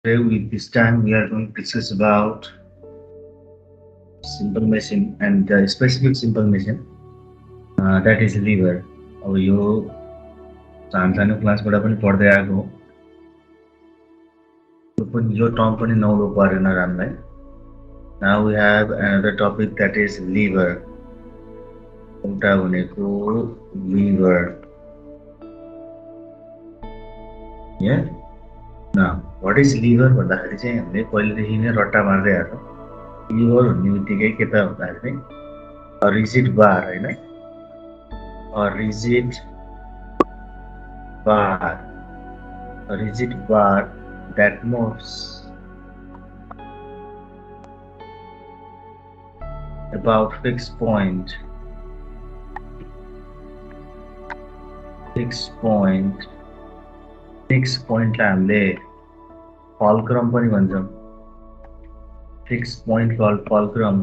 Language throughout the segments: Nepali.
Today, this time we are going to discuss about simple machine and specific simple machine that is liver. अब यो सानो क्लासबाट पनि पढ्दै आएको हो यो टर्म पनि नौलो परेन रामलाई. Now we have another topic that is liver. एउटा भनेको liver. Yeah? Now, what is liver भन्दाखेरि चाहिँ हामीले पहिलेदेखि नै रट्टा मार्दै आएको. लिभर भन्ने बित्तिकै के त भन्दाखेरि रिजिड बार होइन, rigid bar that moves about fixed point लाई हामीले fulcrum पनि भन्छौँ. fixed point called fulcrum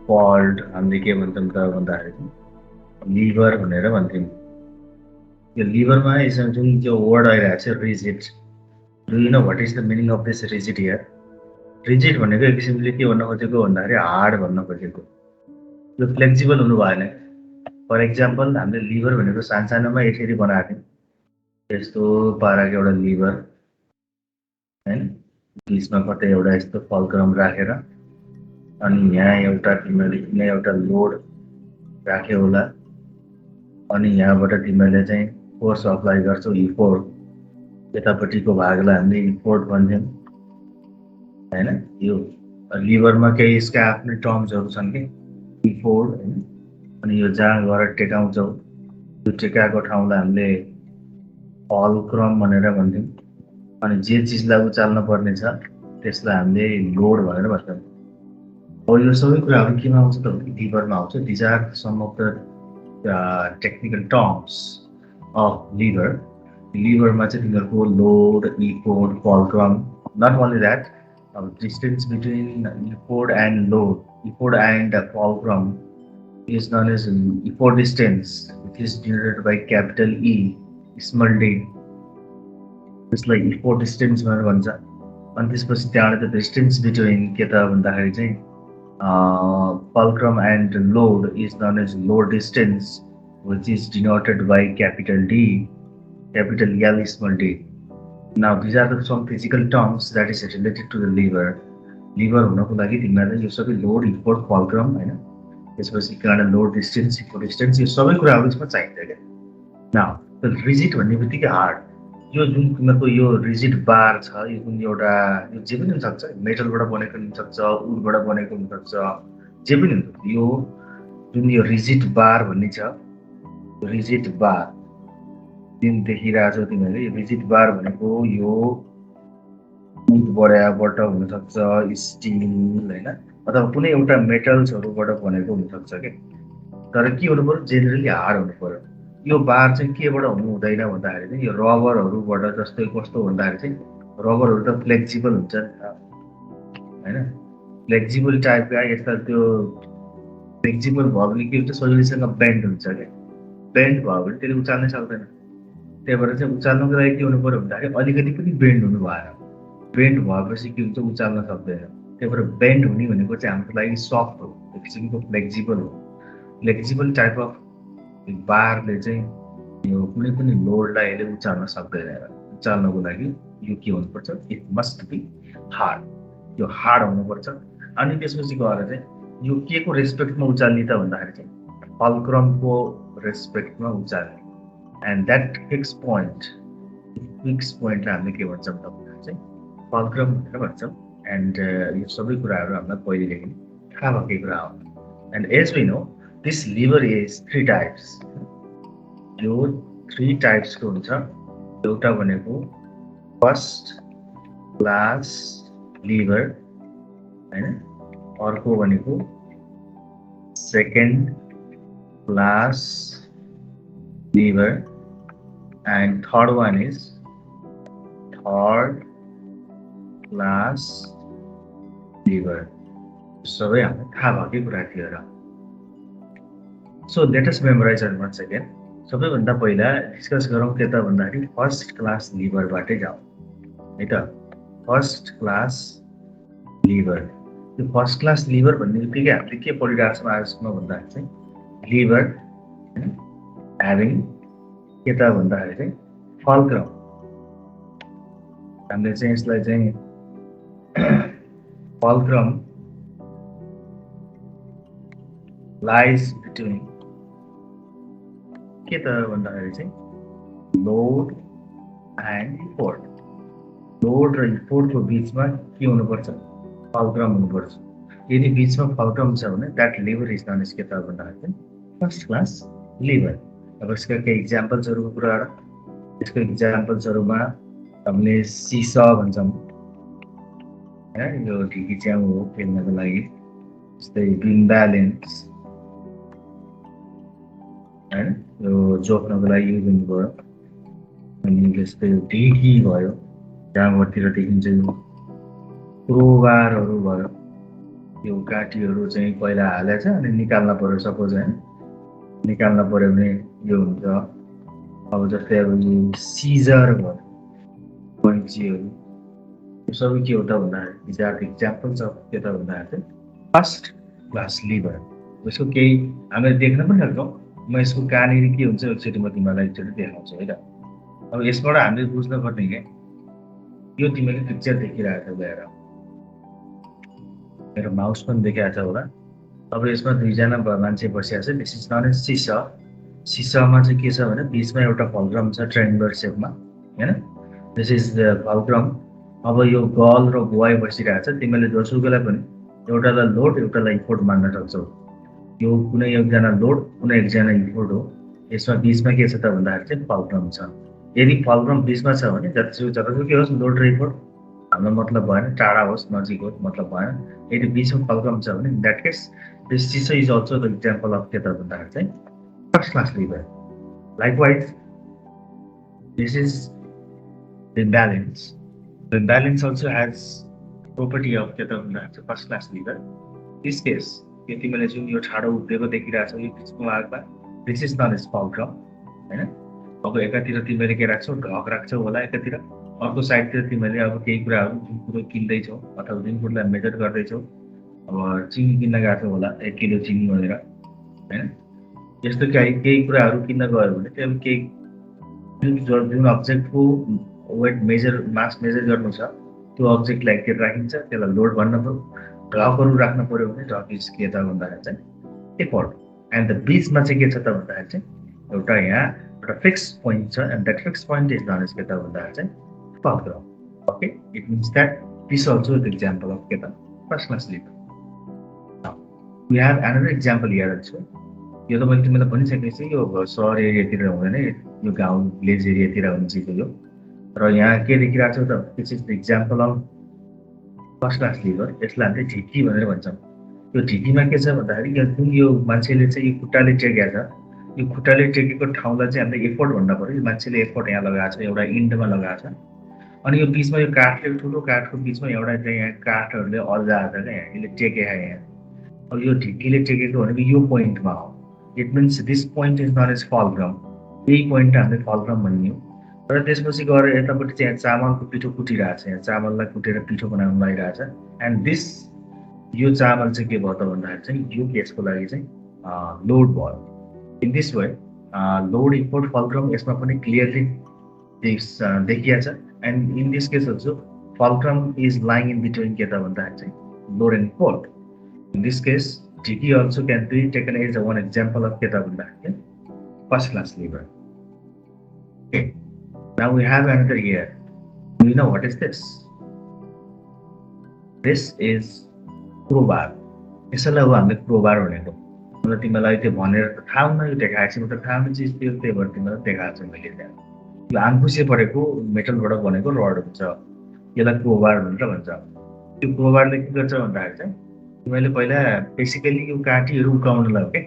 called हामीले के भन्छौँ त भन्दाखेरि लिभर भनेर भन्थ्यौँ. यो लिभरमा यसमा जुन त्यो वर्ड आइरहेको छ rigid, do you know what is the meaning of this rigid here? Rigid भनेको एक किसिमले के भन्न खोजेको भन्दाखेरि हार्ड भन्न खोजेको. यो फ्लेक्सिबल हुनु भएन. फर एक्जाम्पल हामीले लिभर भनेको सानसानोमा यसरी बनाएको थियौँ, यस्तो पाराको एउटा लिभर होइन, बिचमा कतै एउटा यस्तो फल्क्रम राखेर अनि यहाँ एउटा लोड राख्यो होला अनि यहाँबाट तिमीले चाहिँ फोर्स अप्लाई गर्छौ इफोर्ट. यतापट्टिको भागलाई हामीले इफोर्ट भन्छौँ होइन. यो लिभरमा केही यसका आफ्नै टर्म्सहरू छन् कि इफोर्ट होइन. अनि यो जहाँ गएर टेकाउँछौ त्यो टेकाएको ठाउँलाई हामीले फल्क्रम भनेर भन्छौँ. अनि जे चिजलाई उचाल्न पर्ने छ त्यसलाई हामीले लोड भनेर भन्छौँ. अब यो सबै कुराहरू केमा आउँछ त लिभरमा आउँछ. These are some of the technical terms of lever. लिभरमा चाहिँ तिनीहरूको load, effort, fulcrum. Not only that, अब distance between effort and load, effort and fulcrum is known as effort distance, which is denoted by capital E, small d. त्यसलाई effort distance भनेर भन्छ. अनि त्यसपछि त्यहाँबाट त डिस्टेन्स बिट्विन के त भन्दाखेरि चाहिँ fulcrum and load is known as load distance, which is denoted by capital D, capital L, small d. Now these are some physical terms that is related to the lever. Lever हुनको लागि तिमीलाई यो सबै लोड, इफोर्ट, फल्क्रम होइन, त्यसपछि कारण लोड डिस्टेन्स, इफोर्ट डिस्टेन्स, यो सबै कुराहरू यसमा चाहिन्छ क्या. नाउ रिजिड भन्ने बित्तिकै हार्ड. यो जुन तिमीहरूको यो रिजिड बार छ, यो कुन एउटा यो जे पनि हुनसक्छ, मेटलबाट बनेको हुनसक्छ, वुडबाट बनेको हुनसक्छ, जे पनि हुन्छ. यो जुन यो रिजिड बार भन्ने छ, रिजिड बार जुन देखिरहेको छौ तिमीहरूले, यो रिजिड बार भनेको यो वुडबाट हुनसक्छ, स्टिल होइन, अथवा कुनै एउटा मेटल्सहरूबाट बनेको हुनसक्छ कि. तर के हुनु पर्यो, जेनरली हार्ड हुनु पर्यो. यो बार चाहिँ केबाट हुनु हुँदैन भन्दाखेरि चाहिँ यो रबरहरूबाट. जस्तै कस्तो भन्दाखेरि चाहिँ रबरहरू त फ्लेक्सिबल हुन्छ नि त होइन, फ्लेक्सिबल टाइपका. यस्ता त्यो फ्लेक्सिबल भयो भने के हुन्छ, सजिलैसँग बेन्ड हुन्छ क्या. बेन्ड भयो भने त्यसले उचाल्नै सक्दैन. त्यही भएर चाहिँ उचाल्नको लागि के हुनु पर्यो भन्दाखेरि अलिकति पनि बेन्ड हुनु भएन. बेन्ड भएपछि के हुन्छ, उचाल्न सक्दैन. त्यही भएर बेन्ड हुने भनेको चाहिँ हाम्रो लागि सफ्ट हो, एक किसिमको फ्लेक्सिबल हो. फ्लेक्सिबल टाइप अफ बारले चाहिँ यो कुनै पनि लोडलाई यसले उचाल्न सक्दैन. उचाल्नको लागि यो के हुनुपर्छ, इट मस्ट बी हार्ड. यो हार्ड हुनुपर्छ. अनि त्यसपछि गएर चाहिँ यो के को रेस्पेक्टमा उचाल्ने त भन्दाखेरि चाहिँ फल्क्रमको रेस्पेक्टमा उचाल्ने. एन्ड द्याट फिक्स पोइन्टलाई हामीले के भन्छौँ त भन्दाखेरि चाहिँ फल्क्रम भनेर भन्छौँ. एन्ड यो सबै कुराहरू हामीलाई पहिलेदेखि थाहा भएकै कुरा हो. And as we know this lever is 3 types. यो 3 टाइप्सको हुन्छ. एउटा भनेको फर्स्ट क्लास लिभर होइन, अर्को भनेको second class lever, and third one is third class lever. सबै हामीलाई थाहा भएकै कुरा थियो र. So let us memorise once again. सबैभन्दा पहिला डिस्कस गरौँ के त भन्दाखेरि फर्स्ट क्लास लिभरबाटै जाउँ है त. First class lever. त्यो फर्स्ट क्लास लिभर भन्ने बित्तिकै हामीले के पढिरहेको छौँ आजसम्म भन्दाखेरि चाहिँ लिभर होइन ह्याभिङ के त भन्दाखेरि चाहिँ फल्क्रम। हामीले चाहिँ यसलाई चाहिँ फल्क्रम लाइज बिट्विन के त भन्दाखेरि चाहिँ लोड एन्ड इफोर्ट। लोड र इफोर्टको बिचमा के हुनुपर्छ? फल्क्रम हुनुपर्छ। यदि बिचमा फल्क्रम छ भने that lever is known as के त भन्दाखेरि चाहिँ फर्स्ट क्लास लिभर। अब यसका केही इक्जाम्पल्सहरूको कुरा गर। यसको इक्जाम्पल्सहरूमा हामीले सिस भन्छौँ होइन, यो ढिकी च्याउ हो खेल्नको लागि। जस्तै बिम ब्यालेन्स होइन, यो जोख्नको लागि युज हुनुभयो। अनि जस्तै ढिकी भयो जहाँबाट देखिन्छ यो क्रोबारहरू भयो, यो काठीहरू चाहिँ पहिला हालेछ अनि निकाल्न पर्यो सपोज होइन, निकाल्न पर्यो भने यो हुन्छ। अब जस्तै अब यो सिजर भयो, कैँचीहरू, यो सबै के हो त भन्दाखेरि इज आर इक्जाम्पल छ के त भन्दाखेरि चाहिँ फर्स्ट क्लास लिभर। यसको केही हामीले देख्न पनि सक्छौँ। म यसको कहाँनिर के हुन्छ एकचोटि म तिमीलाई एकचोटि देखाउँछु है त। अब यसबाट हामीले बुझ्नुपर्ने क्या, यो तिमीले पिक्चर देखिरहेको छ गएर, मेरो माउस पनि देखाएको छ होला। अब यसमा दुईजना मान्छे बसिरहेको छ। दिस इज नन एज सिसा। सिसामा चाहिँ के छ भने बिचमा एउटा फल्क्रम छ ट्रायङ्गुलर सेपमा होइन, दिस इज द फल्क्रम। अब यो गर्ल र बोय बसिरहेको छ। तिमीले जोसुकैलाई पनि एउटालाई लोड एउटालाई इफोर्ट मान्न सक्छौ। यो कुनै एकजना लोड कुनै एकजना इफोर्ट हो। यसमा बिचमा के छ त भन्दाखेरि चाहिँ फल्क्रम छ। यदि फल्क्रम बिचमा छ भने जतिसुकै होस् लोड र इफोर्ट हाम्रो मतलब भएन, टाढा होस् नजिक होस् मतलब भएन। यदि बिचमा फल्क्रम छ भने in that case this seesaw is also the example of के त भन्दाखेरि चाहिँ first class lever. Likewise this is the balance. The balance also has property of के त भन्दाखेरि चाहिँ first class lever. This case यो तिमीले जुन यो ठाडो उभिएको देखिरहेको छौ यो बिचको भागमा this is known as fulcrum होइन। अब एकातिर तिमीले के राख्छौ, ढक राख्छौ होला एकातिर, अर्को साइडतिर तिमीले अब केही कुराहरू जुन कुरो किन्दैछौ अथवा जुन कुरोलाई मेजर गर्दैछौ, अब चिनी किन्न गएको छौ होला 1 किलो चिनी भनेर होइन। यस्तो केही कुराहरू किन्न गयो भने त्यो केही जुन अब्जेक्टको वेट मेजर मास मेजर गर्नु छ त्यो अब्जेक्टलाई के राखिन्छ, त्यसलाई लोड भन्न पर्यो। ढकहरू राख्नु पर्यो भने ढक इज के त भन्दाखेरि चाहिँ एफोर्ट। एन्ड द बिचमा चाहिँ के छ त भन्दाखेरि चाहिँ एउटा यहाँ एउटा फिक्स पोइन्ट छ and that fix point is known as के त भन्दाखेरि चाहिँ fulcrum. Okay, it means that this also the example of के त first class lever. We have another example here also. यो त मैले तिमीलाई भनिसकेको छु, यो सहर एरियातिर हुँदैन, यो गाउँ भिलेज एरियातिर हुन्छ यो। र यहाँ के देखिरहेको छौ त, this is the example of first class lever. यसलाई हामीले ढिकी भनेर भन्छौँ। यो ढिकीमा के छ भन्दाखेरि जुन यो मान्छेले चाहिँ यो खुट्टाले टेकेको छ, यो खुट्टाले टेकेको ठाउँलाई चाहिँ हामीले एफोर्ट भन्न पर्यो। यो मान्छेले एफोर्ट यहाँ लगाएको छ, एउटा इन्डमा लगाएको छ। अनि यो बिचमा यो काठले ठुलो काठको बिचमा एउटा चाहिँ यहाँ काठहरूले अल्झाएको छ क्या, यहाँ यसले टेकेको यहाँ। अब यो ढिकीले टेकेको भनेको यो पोइन्टमा हो। It means this point is known as fulcrum. यही पोइन्ट हामीले फल्क्रम भन्ने हो। र त्यसपछि गएर यतापट्टि चाहिँ चामलको पिठो कुटिरहेको छ, यहाँ चामललाई कुटेर पिठो बनाउनु लागिरहेको छ। एन्ड दिस यो चामल चाहिँ के भयो त भन्दाखेरि चाहिँ यो केसको लागि चाहिँ लोड भयो। In this way load effort fulcrum यसमा पनि क्लियरली देखिया छ। And in this case also fulcrum is lying in between के त भन्दाखेरि चाहिँ load and effort. In this case ढिकी also can be taken as one example of के त भन्दाखेरि first class lever. Okay, now we have another here. Do you know what is this? This is crowbar. यसैलाई हो हामीले क्रोबार भनेको। मलाई तिमीलाई त्यो भनेर त थाहा हुन, यो देखाएको छु त थाहा हुन्छ, त्यही भएर तिमीलाई देखाएको छु मैले त्यहाँ। यो आङपुसे परेको मेटलबाट बनेको रड हुन्छ, यसलाई क्रोबार भनेर भन्छ। त्यो क्रोबारले के गर्छ भन्दाखेरि चाहिँ मैले पहिला बेसिकली यो काठीहरू उकाउनुलाई हो क्या।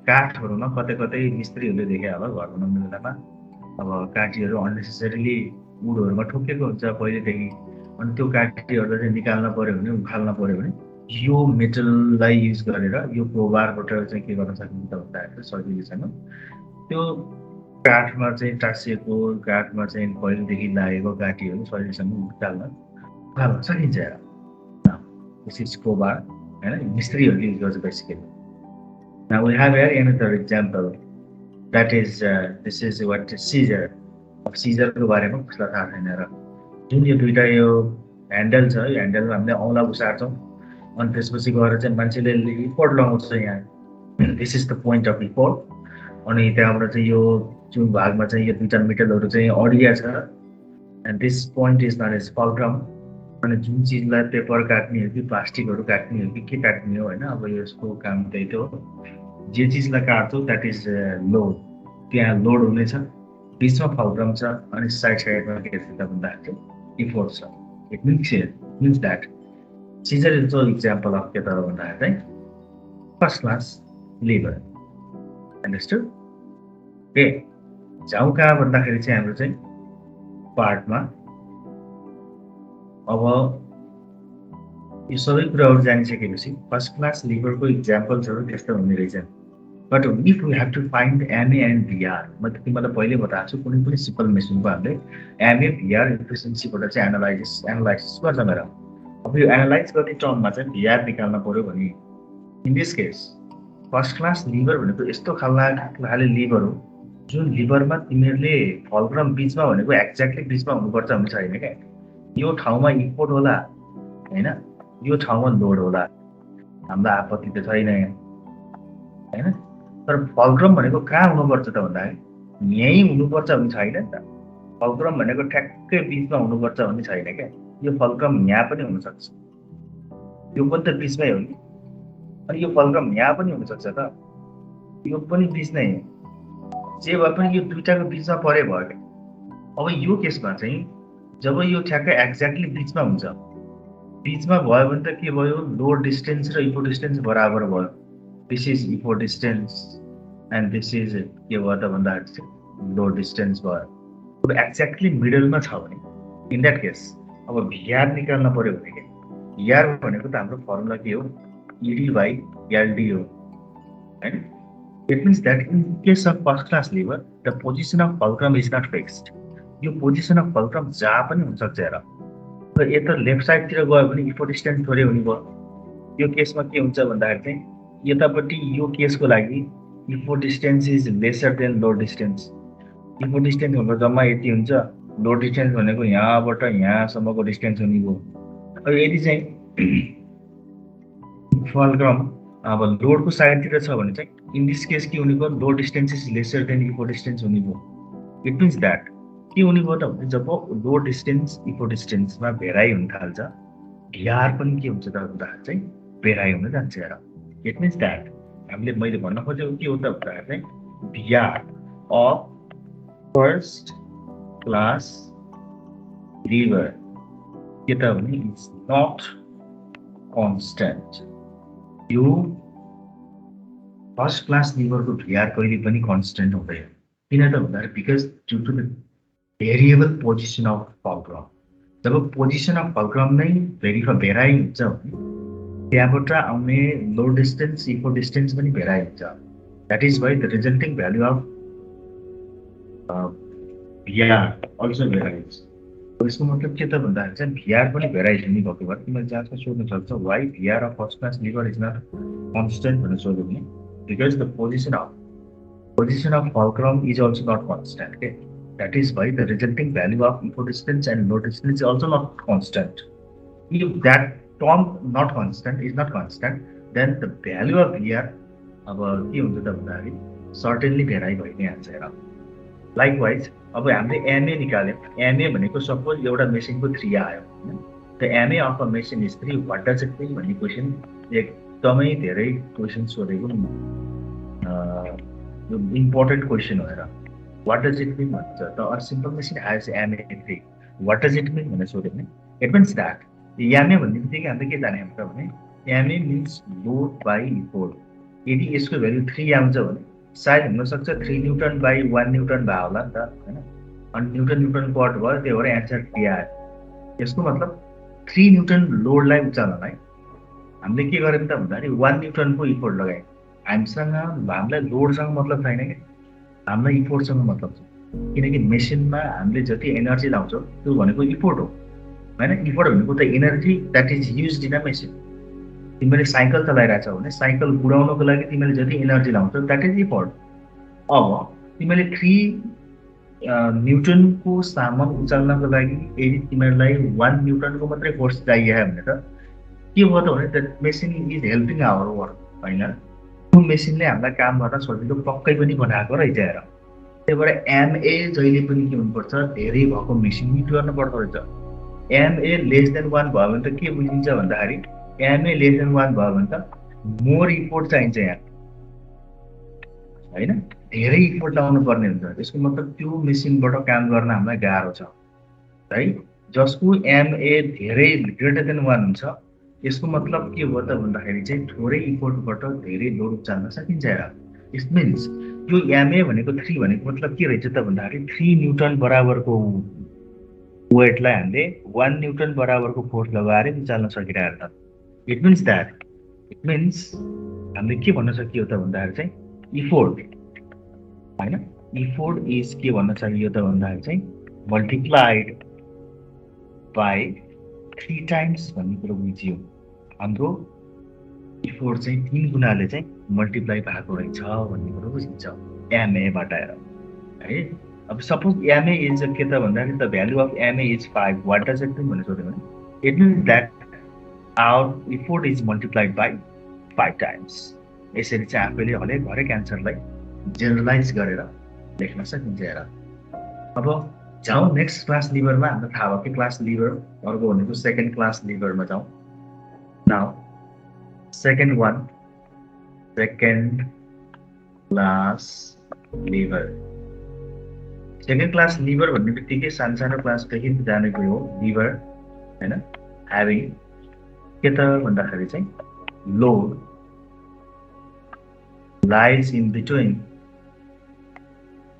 काठहरूमा कतै कतै मिस्त्रीहरूले देखे होला घर बनाउने बेलामा, अब काठीहरू अननेसेसरीली उडहरूमा ठोकेको हुन्छ पहिलेदेखि। अनि त्यो काठीहरूलाई चाहिँ निकाल्न पर्यो भने, उखाल्न पर्यो भने यो मेटललाई युज गरेर यो क्रोबारबाट चाहिँ के गर्न सकिन्छ त भन्दाखेरि सजिलोसँग त्यो काठमा चाहिँ टाँसिएको, काठमा चाहिँ पहिलेदेखि लागेको काठीहरू सजिलोसँग निकाल्न सकिन्छ हेर दिस इज कोबार होइन मिस्त्रीहरूले युज गर्छ basically Now we have here another example that is this is what Caesar of Caesar को बारेमा कसलाई थाहा छैन र जुन यो दुईटा यो ह्यान्डल छ यो ह्यान्डलमा हामीले औँला घुसार्छौँ अनि त्यसपछि गएर चाहिँ मान्छेले रिपोर्ट लगाउँछ यहाँ this is the point of report अनि त्यहाँबाट चाहिँ यो जुन भागमा चाहिँ यो दुईटा मेटलहरू चाहिँ अडिया छ and this point is not as fulcrum अनि जुन चिजलाई पेपर काट्ने हो कि प्लास्टिकहरू काट्ने हो कि के काट्ने हो होइन अब यसको काम त्यही त हो जे चिजलाई काट्छौ द्याट इज लोड त्यहाँ लोड हुनेछ बिचमा फल्क्रम छ अनि साइड साइडमा के छ त भन्दाखेरि इफोर्ट छ it means that scissor is the example of के त भन्दाखेरि चाहिँ फर्स्ट क्लास लिभर अन्डरस्टुड ए जाउँ कहाँ भन्दाखेरि चाहिँ हाम्रो चाहिँ पार्टमा अब यो सबै कुराहरू जानिसकेपछि फर्स्ट क्लास लिभरको इक्जाम्पल्सहरू त्यस्तो हुने रहेछन् but if we have to find MA and VR म तिमीलाई पहिले बताएको छु कुनै पनि सिम्पल मेसिनको हामीले एमए भिआर इफिसियन्सीबाट चाहिँ एनालाइसिस गर्छ मेरो अब यो एनालाइज गर्ने टर्ममा चाहिँ भिआर निकाल्न पऱ्यो भने in this case first class lever भनेको यस्तो खाले लिभर हो जुन लिभरमा तिमीहरूले फल्क्रम बिचमा भनेको एक्ज्याक्टली बिचमा हुनुपर्छ भन्ने छैन क्या यो ठाउँमा इफोर्ट होला होइन यो ठाउँमा लोड होला हामीलाई आपत्ति त छैन होइन तर फल्क्रम भनेको कहाँ हुनुपर्छ त भन्दाखेरि यहीँ हुनुपर्छ भन्ने छैन नि त फल्क्रम भनेको ठ्याक्कै बिचमा हुनुपर्छ भन्ने छैन क्या यो फल्क्रम यहाँ पनि हुनसक्छ यो पनि त बिचमै हो नि अनि यो फल्क्रम यहाँ पनि हुनसक्छ त यो पनि बिच नै हो जे भए पनि यो दुईटाको बिचमा परे भयो क्या अब यो केसमा चाहिँ जब यो ठ्याक्कै एक्ज्याक्टली बिचमा हुन्छ बिचमा भयो भने त के भयो लोड डिस्टेन्स र इफोर्ट डिस्टेन्स बराबर भयो this is effort distance and this is के भयो त भन्दाखेरि चाहिँ लोड डिस्टेन्स भयो अब एक्ज्याक्टली मिडलमा छ भने इन द्याट केस अब भिआर निकाल्न पर्यो भने के भिआर भनेको त हाम्रो फर्मुला के हो इडी बाई एलडी हो होइन it means that in case of first class lever the position of fulcrum is not fixed यो पोजिसन अफ फल्क्रम जहाँ पनि हुनसक्छ हेर र यता लेफ्ट साइडतिर गयो भने इफोर्ट डिस्टेन्स थोरै हुने भयो यो केसमा के हुन्छ भन्दाखेरि चाहिँ यतापट्टि यो केसको लागि effort distance is lesser than load distance effort distance भनेको जम्मा यति हुन्छ लोड डिस्टेन्स भनेको यहाँबाट यहाँसम्मको डिस्टेन्स हुने भयो अब यदि चाहिँ फल्क्रम अब लोडको साइडतिर छ भने चाहिँ इन दिस केस के हुने भयो load distance is lesser than effort distance हुने भयो इट मिन्स द्याट के हुने भयो त भने जब लोड डिस्टेन्स इफोर्ट डिस्टेन्समा भेराइ हुन थाल्छ भिआर पनि के हुन्छ त भन्दाखेरि चाहिँ भेराइ हुन जान्छ हेर इट मिन्स द्याट हामीले मैले भन्न खोजेको के हो त भन्दाखेरि चाहिँ VR of first class lever के त भने इट्स नट कन्स्ट्यान्ट यो फर्स्ट क्लास लिभरको भिआर कहिले पनि कन्स्ट्यान्ट हुँदैन किन त भन्दाखेरि because due to the variable position of fulcrum जब पोजिसन अफ फल्क्रम नै भेराइ हुन्छ भने त्यहाँबाट आउने लोड डिस्टेन्स इफोर्ट डिस्टेन्स पनि भेराइ हुन्छ that is why the resulting value of VR also varies यसको मतलब के त भन्दाखेरि चाहिँ भिआर पनि भेराइज हुने भएको भएर तिमीले जाँचमा सोध्न सक्छौ why VR of first class lever is not constant भनेर सोध्यो भने because the position of fulcrum is also not constant के that is why the resulting value of equal distance and load distance is also not constant. If that term not constant, then the value of VR अब के हुन्छ त भन्दाखेरि सर्टेनली भेराइ भइ नै हाल्छ हेर लाइकवाइज अब हामीले एमए निकाल्यौँ एमए भनेको सपोज एउटा मेसिनको 3 आयो होइन the MA of a machine is 3 what does it mean भन्ने क्वेसन एकदमै धेरै क्वेसन सोधेको इम्पोर्टेन्ट क्वेसन हो हेर What does it mean? The simple machine has MA3. What does it mean? It means that the MA MA means load by effort. यदि यसको भ्यालु 3 आउँछ भने सायद हुन सक्छ 3 न्युटन बाइ 1 न्युटन भयो होला नि त हैन अनि न्युटन कट भयो त्यही भएर एन्सर 3 आयो यसको मतलब 3 न्युटन लोडलाई उचाल्नलाई हामीले के गर्यौं त भन्दाखेरि 1 न्युटनको इफोर्ट लगायौं हामीलाई लोडसँग मतलब छैन के हामीलाई इफोर्टसँग मतलब छ किनकि मेसिनमा हामीले जति एनर्जी लाउँछौं त्यो भनेको इफोर्ट हो होइन इफोर्ट भनेको त energy that is use in a machine तिमीले साइकल चलाइरहेछौ भने साइकल बुढाउनको लागि तिमीले जति एनर्जी लाउँछौ द्याट इज इफोर्ट अब तिमीले 3 न्युटनको सामान उचाल्नको लागि यदि तिमीलाई 1 न्युटनको मात्रै फोर्स चाहियो भने त के भयो त भने that machine is helping our work होइन त्यो मेसिनले हामीलाई काम गर्न सजिलो पक्कै पनि बनाएको रहेछ हेर त्यही भएर एमए जहिले पनि के हुनुपर्छ धेरै भएको मेसिन युज गर्नुपर्दो रहेछ एमए लेस देन 1 भयो भने त के बुझिन्छ भन्दाखेरि एमए लेस देन 1 भयो भने त मोर इफोर्ट चाहिन्छ यहाँ होइन धेरै इफोर्ट लाउनु पर्ने हुन्छ त्यसको मतलब त्यो मेसिनबाट काम गर्न हामीलाई गाह्रो छ है जसको एमए धेरै ग्रेटर देन 1 हुन्छ यसको मतलब के हो त भन्दाखेरि चाहिँ थोरै इफोर्टबाट धेरै लोड उचाल्न सकिन्छ हेर इट मिन्स यो एमए भनेको 3 भनेको मतलब के रहेछ त भन्दाखेरि 3 न्युटन बराबरको वेटलाई हामीले 1 न्युटन बराबरको फोर्स लगाएर उचाल्न सकिरहेको छ इट मिन्स हामीले के भन्न सकियो त भन्दाखेरि चाहिँ इफोर्ट होइन इफोर्ट इज के भन्न सकियो त भन्दाखेरि चाहिँ मल्टिप्लाइड बाई 3 टाइम्स भन्ने कुरो बुझियो हाम्रो इफोर्ट चाहिँ 3 गुणाले चाहिँ मल्टिप्लाई भएको रहेछ भन्ने कुरो बुझिन्छ एमएबाट है अब सपोज एमए इज के त भन्दाखेरि the value of MA is 5 what does it mean भनेर सोध्यो भने it means that our effort is multiplied by 5 times यसरी चाहिँ आफैले हरेक एन्सरलाई जेनरलाइज गरेर लेख्न सकिन्छ हेर अब जाउँ नेक्स्ट क्लास लिभरमा हाम्रो थाहा भयो कि क्लास लिभर अर्को भनेको सेकेन्ड क्लास लिभरमा जाउँ now second class lever second class lever भन्ने बित्तिकै सानो क्लासदेखि जानेको हो लिभर होइन ह्याभिङ के त भन्दाखेरि चाहिँ लोड लाइज इन बिट्विन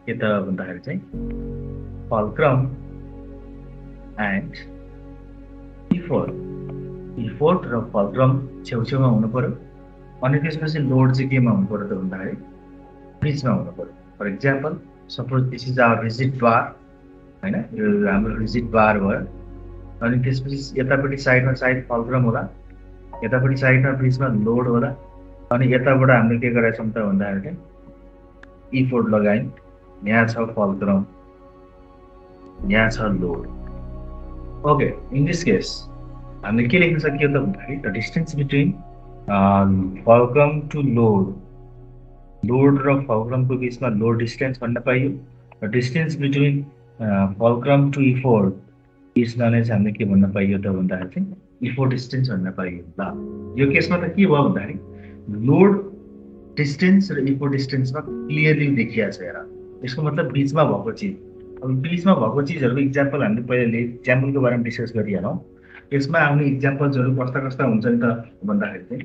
के त भन्दाखेरि चाहिँ फल्क्रम एन्ड इफोर्ट र फल्क्रम छेउछेउमा हुनु पर्यो अनि त्यसपछि लोड चाहिँ केमा हुनु पर्यो त भन्दाखेरि बिचमा हुनु पर्यो for example suppose this is our rigid bar होइन यो हाम्रो रिजिड बार भयो अनि त्यसपछि यतापट्टि साइडमा सायद फल्क्रम होला यतापट्टि साइडमा बिचमा लोड होला अनि यताबाट हामीले के गरेछौँ त भन्दाखेरि इफोर्ट लगायौँ यहाँ छ फल्क्रम यहाँ छ load okay in this case हामीले के लेख्न सकियो त भन्दाखेरि the distance between fulcrum to load र फल्क्रमको बिचमा लोड डिस्टेन्स भन्न पाइयो र distance between fulcrum to effort यसमा नै चाहिँ हामीले के भन्न पाइयो त भन्दाखेरि चाहिँ इफोर्ट डिस्टेन्स भन्न पाइयो ल यो केसमा त के भयो भन्दाखेरि लोड डिस्टेन्स र इफोर्ट डिस्टेन्समा क्लियरली देखिया छ हेर यसको मतलब बिचमा भएको चिज अब बिचमा भएको चिजहरूको इक्जाम्पल हामीले पहिला इक्जाम्पलको बारेमा डिस्कस गरिहालौँ यसमा आउने इक्जाम्पल्सहरू कस्ता हुन्छ नि त भन्दाखेरि चाहिँ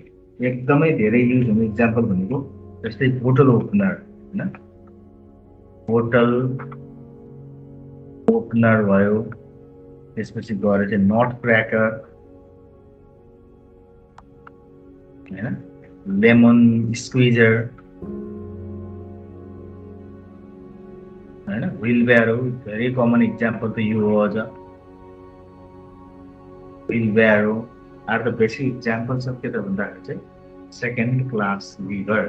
एकदमै धेरै युज हुने इक्जाम्पल भनेको जस्तै बोटल ओपनर होइन बोटल ओपनर भयो त्यसपछि गएर चाहिँ नट क्र्याकर होइन लेमन स्क्विजर होइन व्हिलब्यारो भेरी कमन इक्जाम्पल त यो हो अझ wheelbarrow are the basic examples of के त भन्दाखेरि चाहिँ सेकेन्ड क्लास लिभर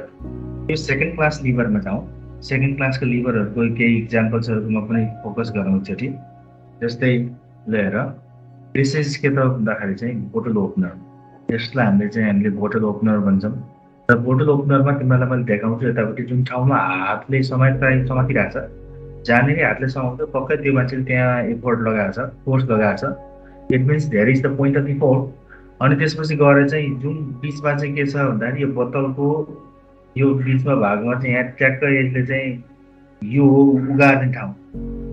यो सेकेन्ड क्लास लिभरमा जाउँ सेकेन्ड क्लासको लिभरहरूको केही इक्जाम्पल्सहरूमा पनि फोकस गरौँ एकचोटि जस्तै लिएर दिस इज के त भन्दाखेरि चाहिँ बोटल ओपनर यसलाई हामीले बोटल ओपनर भन्छौँ र बोटल ओपनरमा तिमीलाई मैले देखाउँछु यतापट्टि जुन ठाउँमा हातले समातिरहेको छ जहाँनिर हातले समाउँछ पक्कै त्यो मान्छेले त्यहाँ एफोर्ट लगाएको छ फोर्स लगाएको छ it means there is the point of effort अनि त्यसपछि गएर चाहिँ जुन बिचमा चाहिँ के छ भन्दाखेरि यो बोतलको यो बिचमा भागमा चाहिँ यहाँ ट्याक्क यसले चाहिँ यो उगार्ने ठाउँ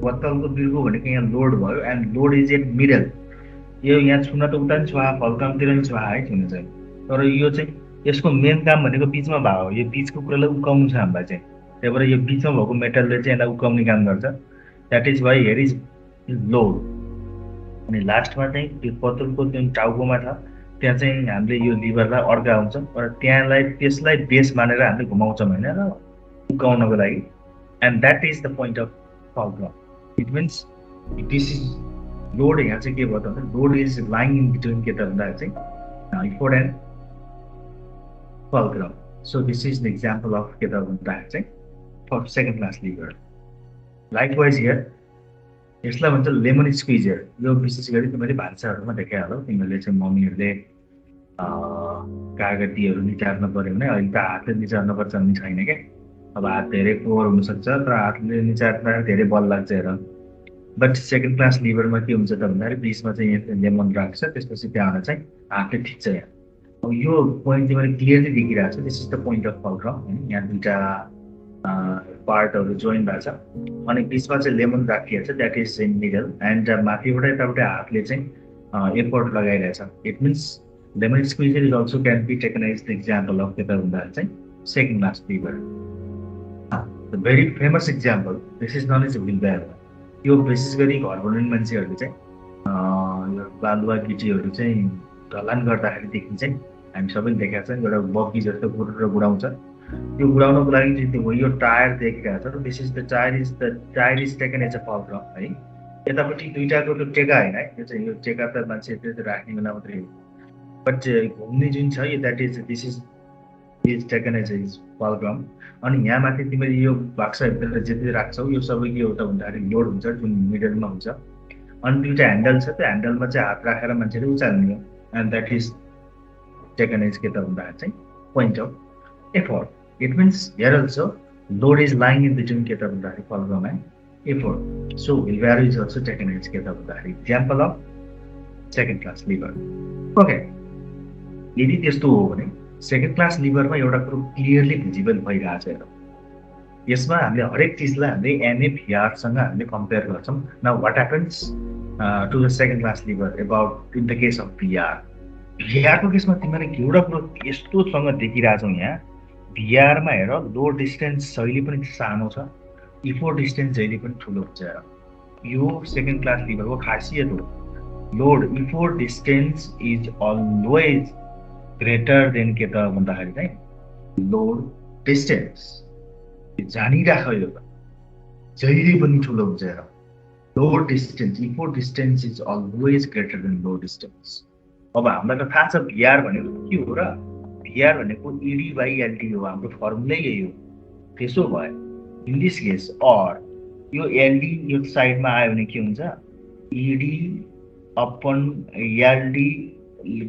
बोतलको बिर्को भनेको यहाँ लोड भयो and load is at middle यो यहाँ छुन त उता पनि छ फल्कामतिर पनि छ है छुन चाहिँ तर यो चाहिँ यसको मेन काम भनेको बिचमा भाग हो यो बिचको कुरालाई उकाउनु छ हामीलाई चाहिँ त्यही भएर यो बिचमा भएको मेटलले चाहिँ यसलाई उकाउने काम गर्छ that is why here is load अनि लास्टमा चाहिँ त्यो बोतलको जुन टाउकोमा छ त्यहाँ चाहिँ हामीले यो लिभरलाई अड्का हुन्छ र त्यसलाई बेस मानेर हामीले घुमाउँछौँ होइन र उकाउनको लागि and that is the point of fulcrum it means this is load यहाँ चाहिँ के भयो त भन्दा load is lying in between के त भन्दा चाहिँ effort and fulcrum. So this is the example of के त भन्दाखेरि चाहिँ for second class liver. Likewise here यसलाई भन्छ लेमन स्क्विजर। यो विशेष गरी तिमीले भान्साहरूमा देखाइ होला। तिमीले चाहिँ मम्मीहरूले कागतीहरू निचार्न पर्यो भने अहिले त हातले निचार्न पर्छ भन्ने छैन क्या। अब हात धेरै पोहोर हुनसक्छ तर हातले निचार्दा धेरै बल लाग्छ हेर। बट सेकेन्ड क्लास लिभरमा के हुन्छ त भन्दाखेरि बिचमा चाहिँ यहाँ लेमन राख्छ, त्यसपछि त्यहाँबाट चाहिँ हातले ठिक्छ यहाँ। अब यो पोइन्ट तिमीले क्लियरली देखिरहेको छ। This is the point of fulcrum होइन। यहाँ दुईवटा पार्टहरू जोइन भएको छ अनि बिचमा चाहिँ लेमन राखिएको छ, that is in middle and माथिबाट यताबाट हातले चाहिँ एफोर्ट लगाइरहेछ। It means lemon squeezer is also can be taken as the example of के त भन्दाखेरि चाहिँ second class lever. The very famous example this is none is wheelbarrow. यो विशेष गरी घर बनाउने मान्छेहरूले चाहिँ यो बालुवा गिटीहरू चाहिँ ढलान गर्दाखेरि देखिन्छ नि, हामी सबैले देखाएको छ नि, एउटा बग्गी जस्तो गुडेर गुडाउँछ। यो गुडाउनको लागि चाहिँ यो टायर देखिरहेको छ। This is the tyre is taken as a fulcrum है। यतापट्टि दुईटाको त्यो टेका होइन है, यो चाहिँ यो टेका त मान्छेहरूले राख्ने बेला मात्रै हो, बट घुम्ने जुन छ यो that is this is taken as is fulcrum. अनि यहाँ माथि तिमीले यो बाक्साभित्र जति राख्छौ यो सबै के हो त भन्दाखेरि लोड हुन्छ जुन मिडलमा हुन्छ। अनि दुईवटा ह्यान्डल छ, त्यो ह्यान्डलमा चाहिँ हात राखेर मान्छेले उचाल्ने हो and that is taken as के त भन्दाखेरि चाहिँ point of effort. It means here also load is lying in between के त भन्दाखेरि fulcrum and effort. So wheelbarrow is also taken as के त भन्दाखेरि example of second class lever. Okay, यदि त्यस्तो हो भने सेकेन्ड क्लास लिभरमा एउटा कुरो क्लियरली भिजिबल भइरहेको छ हेरौँ। यसमा हामीले हरेक चिजलाई हामीले एनएभिआरसँग हामीले कम्पेयर गर्छौँ। Now what happens to the second class lever about in the case of VR. भिआरको केसमा तिमीले एउटा कुरो यस्तोसँग देखिरहेछौ यहाँ, भिआरमा हेर लोड डिस्टेन्स जहिले पनि सानो छ, इफोर्ट डिस्टेन्स जहिले पनि ठुलो हुन्छ। यो सेकेन्ड क्लास लिभरको खासियत हो। Load effort distance is always greater than के त भन्दाखेरि चाहिँ लोड डिस्टेन्स। जानिराख यो जहिले पनि ठुलो हुन्छ हेर। Load distance effort distance is always greater than load distance. अब हामीलाई त थाहा छ भिआर भनेको के हो र, भिआर भनेको इडी बाई एलडी हो, हाम्रो फर्मुलै यही हो। त्यसो भए इन दिस केस अर यो एलडी यो साइडमा आयो भने के हुन्छ, ED upon LD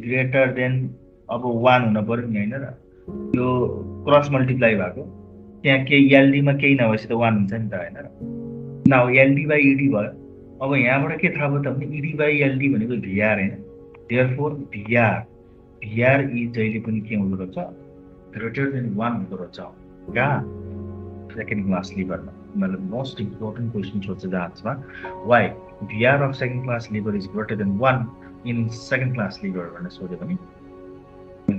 greater than अब 1 हुन पर्यो नि होइन र। यो क्रस मल्टिप्लाई भएको त्यहाँ केही एलडीमा केही नभएपछि त 1 हुन्छ नि त होइन र। नाउ एलडी बाई इडी भयो। अब यहाँबाट के थाहा भयो त भने इडी बाई एलडी भनेको भिआर होइन। देयरफोर भिआर इज जहिले पनि के हुँदो रहेछ, ग्रेटर देन 1 हुँदो रहेछ। कहाँ सेकेन्ड क्लास लिभरमा। मतलब मोस्ट इम्पोर्टेन्ट क्वेसन सोध्छ जहाँमा why VR of second class lever is greater than 1 in second class lever भनेर सोध्यो भने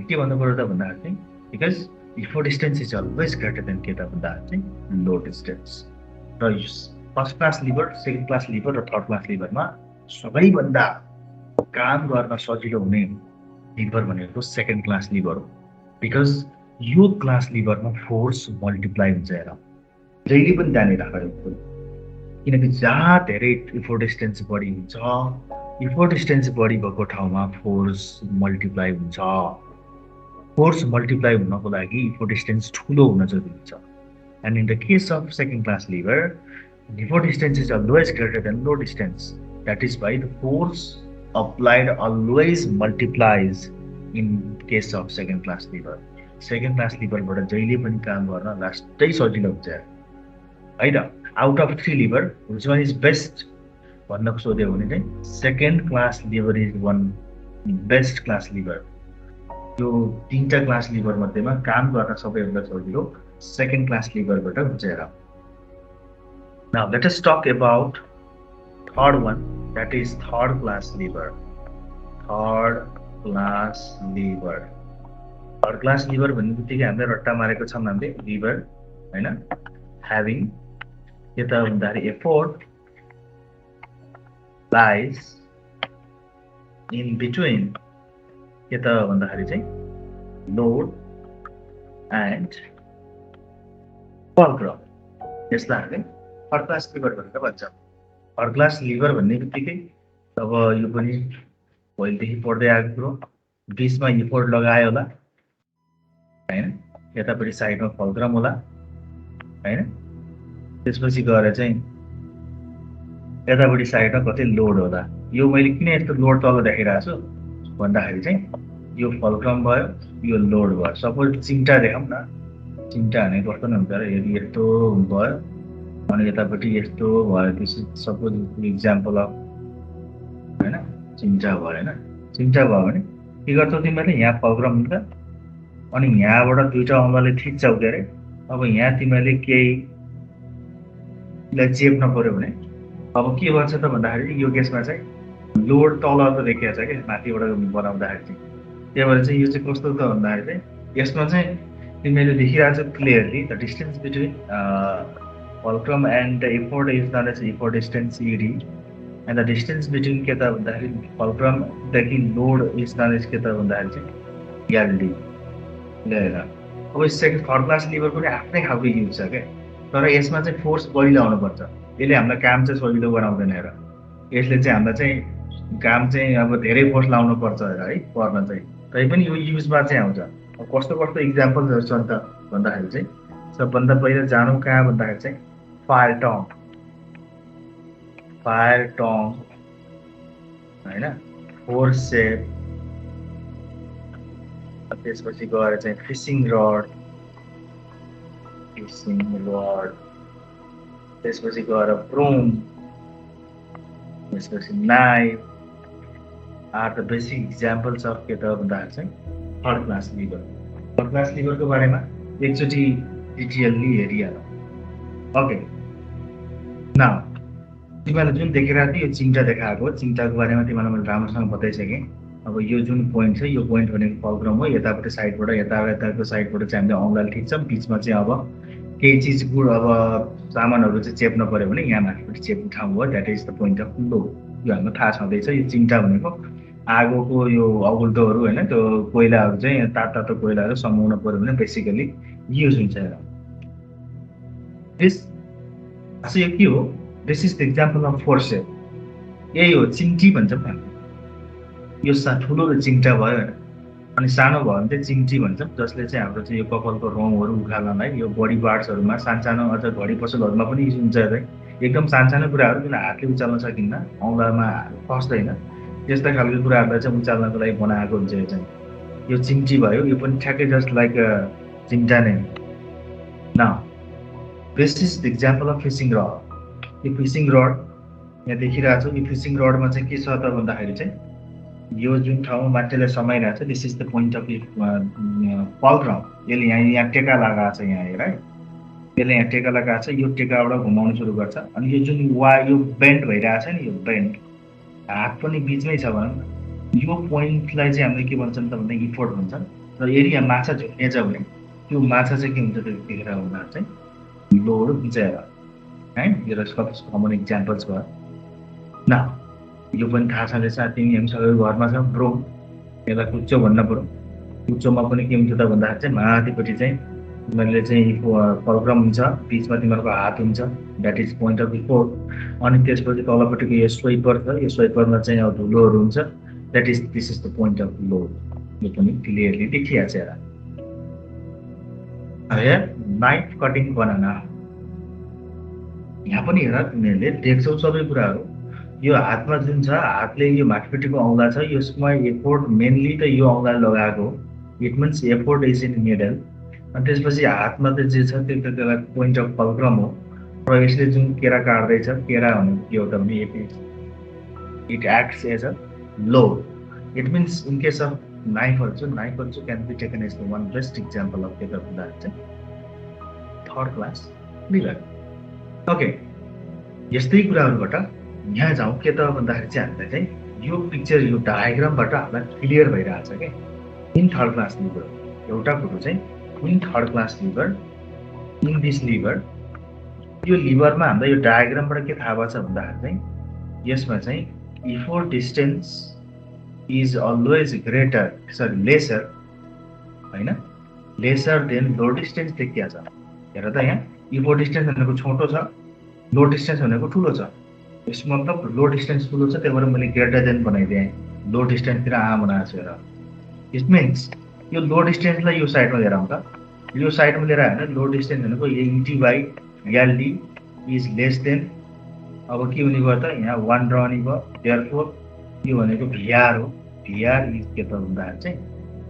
के भन्नु पर्यो त भन्दाखेरि चाहिँ because effort distance is always greater than के त भन्दाखेरि चाहिँ लोड डिस्टेन्स। र first class lever, second class lever र थर्ड क्लास लिभरमा सबैभन्दा काम गर्न सजिलो हुने लिभर भनेको सेकेन्ड क्लास लिभर हो। बिकज यो क्लास लिभरमा फोर्स मल्टिप्लाई हुन्छ हेर, जहिले पनि जाने राखेको। किनकि जहाँ धेरै इफोर्ट डिस्टेन्स बढी हुन्छ, इफोर्ट डिस्टेन्स बढी भएको ठाउँमा फोर्स मल्टिप्लाई हुन्छ। फोर्स मल्टिप्लाई हुनको लागि इफोर्ट डिस्टेन्स ठुलो हुन जरुरी छ। And in the case of second class lever, effort distance is always greater than load distance. That is why the force applied always multiplies in case of second class liver. Second class liver बाट जहिले पनि काम गर्न लास्टै सजिलो हुन्छ हैन। Out of 3 lever which one is best भन्न सोध्यो भने चाहिँ second class lever is one best class lever. यो तीनटा क्लास लिभर मध्येमा काम गर्न सबैभन्दा सजिलो सेकेन्ड क्लास लिभरबाट हुन्छ हेर। Now let us talk about third one, that is third class liver. Third class liver. Third class liver भन्ने बित्तिकै हामीले रट्टा मारेको छौँ हामीले लिभर हैन, having के त भन्दाखेरि एफोर्ट lies in between के त भन्दाखेरि चाहिँ लोड एन्ड फल्क्रम। यसलाई हामीले थर्ड क्लास लिभर भनेर भन्छौँ। थर्ड क्लास लिभर भन्ने बित्तिकै अब यो पनि पहिलेदेखि पढ्दै आएको कुरो, बिचमा इफोर्ट लगायो होला होइन, यतापट्टि साइडमा फलक्रम होला होइन, त्यसपछि गएर चाहिँ यतापट्टि साइडमा कतै लोड होला। यो मैले किन यस्तो लोड तल देखाइरहेको छु भन्दाखेरि चाहिँ यो फलक्रम भयो, यो लोड भयो। सपोज चिम्टा देखाउँ न, चिम्टा भने कस्तो नि हुन्छ र, यदि यस्तो भयो अनि यतापट्टि यस्तो भयो, त्यसो सपोज इक्जाम्पल अफ होइन चिम्टा भयो होइन, चिम्टा भयो भने के गर्छौ तिमीहरूले, यहाँ फलक्रम हुन्छ अनि यहाँबाट दुईवटा औँलाले थिच्छौ के अरे। अब यहाँ तिमीहरूले केहीलाई चेप्न पर्यो भने अब के भन्छ त भन्दाखेरि यो केसमा चाहिँ लोड तल त देखिएको छ क्या माथिबाट बनाउँदाखेरि चाहिँ। त्यही भएर चाहिँ यो चाहिँ कस्तो त भन्दाखेरि चाहिँ यसमा चाहिँ तिमीले देखिरहेको छ clearly the distance between fulcrum and the effort is not as effort distance ED and the distance between के त भन्दाखेरि फलक्रमदेखि लोड इज नट एज के त भन्दाखेरि चाहिँ एलडी ल्याएर। अब सेकेन्ड थर्ड क्लास लिभर पनि आफ्नै खालको युज छ क्या, तर यसमा चाहिँ फोर्स बढी लगाउनुपर्छ। यसले हामीलाई काम चाहिँ सजिलो बनाउँदैन हेर, यसले चाहिँ हामीलाई चाहिँ काम चाहिँ अब धेरै फोर्स लाउनु पर्छ है पर्न चाहिँ, तैपनि यो युजमा चाहिँ आउँछ। अब कस्तो कस्तो इक्जाम्पल्सहरू छन् त भन्दाखेरि चाहिँ सबभन्दा पहिला जानु कहाँ भन्दाखेरि चाहिँ फायर टङ होइन, फोर्स सेप, त्यसपछि गएर चाहिँ फिसिङ रड, त्यसपछि गएर ब्रोम, त्यसपछि knife are the basic examples of के त भन्दाखेरि चाहिँ third class lever. Third class लिभरको बारेमा एकचोटि डिटेलली हेरिहालौँ। ओके, नाउ तिमीलाई जुन देखिरहेको थियो यो चिम्टा देखाएको, चिम्टाको बारेमा तिमीलाई मैले राम्रोसँग बताइसकेँ। अब यो जुन पोइन्ट छ यो पोइन्ट भनेको फलक्रम हो, यतापट्टि साइडबाट यताको साइडबाट चाहिँ हामीले औँलाले ठिक्छौँ, बिचमा चाहिँ अब केही चिज गुड अब सामानहरू चाहिँ चेप्न पऱ्यो भने यहाँ माथिपट्टि चेप्ने ठाउँ हो, that is the point of load. यो हामीलाई थाहा छँदैछ। यो चिम्टा भनेको आगोको यो अगुल्टोहरू होइन, त्यो कोइलाहरू चाहिँ तातो कोइलाहरू समाउनु पऱ्यो भने बेसिकली युज हुन्छ। यो के हो, this is the example of forceps. यही हो चिम्टी भन्छौँ हामी। यो ठुलो चिम्टा भयो होइन, अनि सानो भयो भने चाहिँ चिम्टी भन्छौँ, जसले चाहिँ हाम्रो चाहिँ यो कपालको रौँहरू उखाल्नलाई यो बडी पार्ट्सहरूमा सानो अझ घडी पसलहरूमा पनि युज हुन्छ। एकदम सानो कुराहरू जुन हातले उचाल्न सकिन्न, औँलामा फस्दैन, त्यस्ता खालको कुराहरूलाई चाहिँ उचाल्नको लागि बनाएको हुन्छ। यो चाहिँ यो चिम्टी भयो, यो पनि ठ्याक्कै जस्ट लाइक चिम्टा नै न। This is the example of fishing rod. यो फिसिङ रड यहाँ देखिरहेको छ, यो फिसिङ रडमा चाहिँ के छ त भन्दाखेरि चाहिँ यो जुन ठाउँमा मान्छेले समाइरहेको छ, this is the point of fulcrum. यसले यहाँ टेका लगाएको छ, यहाँ हेर है, यसले यहाँ टेका लगाएको छ, यो टेकाबाट घुमाउनु सुरु गर्छ। अनि यो जुन यो बेन्ड भइरहेको छ नि, यो बेन्ड हात पनि बिचमै छ भनौँ न, यो पोइन्टलाई चाहिँ हामीले के भन्छौँ त भन्दा इफोर्ट भन्छन्। र यदि यहाँ माछा झुक्नेछ भने त्यो माछा चाहिँ के हुन्छ त्यतिखेर भन्दा चाहिँ लोड हुन्छ है। यो कमन इक्जाम्पल्स भयो न। यो पनि थाहा छँदैछ तिमी हामी सबै घरमा छ ब्रोम, यसलाई कुच्चो भन्न पऱ्यो। कुच्चोमा पनि के हुन्छ त भन्दाखेरि चाहिँ माथिपट्टि चाहिँ तिमीहरूले चाहिँ फलक्रम हुन्छ, बिचमा तिमीहरूको हात हुन्छ, that is point of effort. अनि त्यसपछि तलपट्टिको यो स्वेपर छ, यो स्वेपरमा चाहिँ अब धुलोहरू हुन्छ, that is this is the point of load. यो पनि क्लियरली देखिया छ। नाइफ कटिङ बनाना, यहाँ पनि हेर तिमीहरूले देख्छौ सबै कुराहरू। यो हातमा जुन छ, हातले यो माथिपट्टिको औँला छ, यसमा एफोर्ट मेनली त यो औँलाले लगाएको हो, it means effort is in middle. अनि त्यसपछि हातमा त जे छ त्यो त्यसलाई पोइन्ट अफ फलक्रम हो। र यसले जुन केरा काट्दैछ, केरा भनेको के हो त भने it acts as a load. It means in case of नाइफहरू चाहिँ can be taken as the one best example of के त भन्दाखेरि चाहिँ थर्ड क्लास लिभर। ओके, यस्तै कुराहरूबाट यहाँ जाउँ के त भन्दाखेरि चाहिँ हामीलाई चाहिँ यो पिक्चर यो डायग्रामबाट हामीलाई क्लियर भइरहेको छ क्या इन थर्ड क्लास लिभर। एउटा कुरो चाहिँ in third class lever, in this lever, यो लिभरमा हामीलाई यो डायग्रामबाट के थाहा भएको छ भन्दाखेरि चाहिँ यसमा चाहिँ effort distance is always lesser होइन, लेसर देन लोड डिस्टेन्स देखिया छ। हेर त यहाँ इफोर्ट डिस्टेन्स भनेको छोटो छ, लोड डिस्टेन्स भनेको ठुलो छ। यसको मतलब लो डिस्टेन्स ठुलो छ, त्यही भएर मैले ग्रेटर देन बनाइदिएँ। लो डिस्टेन्सतिर बनाएको छु हेर। इट मिन्स यो लो डिस्टेन्सलाई यो साइडमा लिएर आउँ त। यो साइडमा लिएर आयो भने लो डिस्टेन्स भनेको ED by LD is less than, अब के हुने भयो त यहाँ 1 ड्र हुने भयो। देयरफोर यो भनेको भिआर हो। भिआर इज के त भन्दाखेरि चाहिँ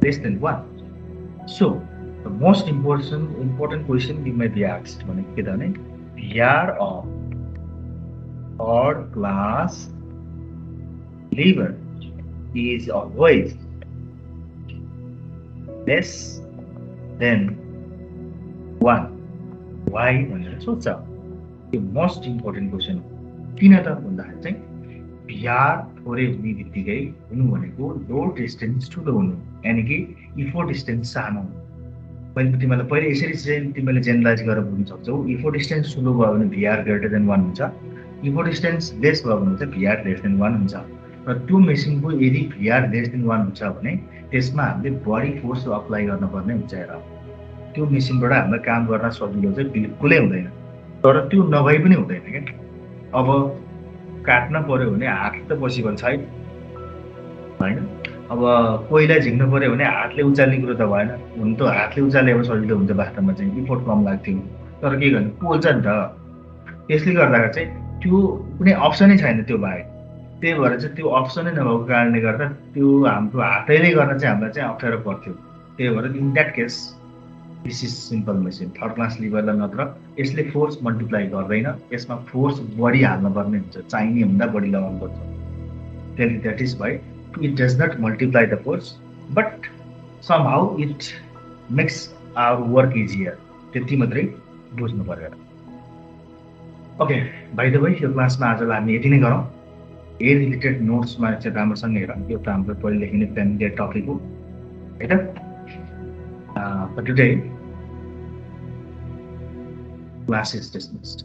less than 1। So the most important question you may be asked भनेको के त भने VR of third class lever is always less than 1. Why भनेर सोध्छ। यो मोस्ट इम्पोर्टेन्ट क्वेसन हो। किन त भन्दाखेरि चाहिँ भिआर थोरै हुने बित्तिकै हुनु भनेको लो डिस्टेन्स ठुलो हुनु, यानि कि इफो डिस्टेन्स सानो। मैले तिमीलाई पहिले यसरी चाहिँ तिमीले जेनरलाइज गरेर बुझ्न सक्छौ। इफो डिस्टेन्स ठुलो भयो भने भिआर ग्रेटर देन 1 हुन्छ, इफो डिस्टेन्स लेस भयो भने चाहिँ भिआर लेस देन 1 हुन्छ। र त्यो मेसिनको यदि भिआर लेस देन 1 हुन्छ भने त्यसमा हामीले बडी फोर्स अप्लाई गर्नुपर्ने हुन्छ। हेर, त्यो मेसिनबाट हामीलाई काम गर्न सजिलो चाहिँ बिल्कुलै हुँदैन, तर त्यो नभई पनि हुँदैन क्या। अब काट्न पर्यो भने हात त पोसिबल छैन होइन। अब कोइला झिक्नु पर्यो भने हातले उचाल्ने कुरो त भएन। हुन त हातले उचालेको सजिलो हुन्छ, वास्तवमा चाहिँ इफोर्ट कम लाग्थ्यो, तर के गर्ने पोल्छ नि त। त्यसले गर्दाखेरि चाहिँ त्यो कुनै अप्सनै छैन त्यो बाहेक। त्यही भएर चाहिँ त्यो अप्सनै नभएको कारणले गर्दा त्यो हाम्रो हातैले गर्न चाहिँ हामीलाई चाहिँ अप्ठ्यारो पर्थ्यो। त्यही भएर in that case this is simple machine. Third class लिभरलाई नत्र यसले फोर्स मल्टिप्लाई गर्दैन, यसमा फोर्स बढी हाल्नुपर्ने हुन्छ, चाहिने भन्दा बढी लगाउनुपर्छ। त्यसले that is why it does not multiply the force, but somehow it makes our work easier. त्यति मात्रै बुझ्नु पर्यो। ओके, बाइ द वे यो क्लासमा आजलाई हामी यति नै गरौँ। ए रिलेटेड नोट्समा चाहिँ राम्रोसँग हेर, यो त हाम्रो पहिले लेखिने फ्यामिलियर टपिक हो है त। Today class is dismissed.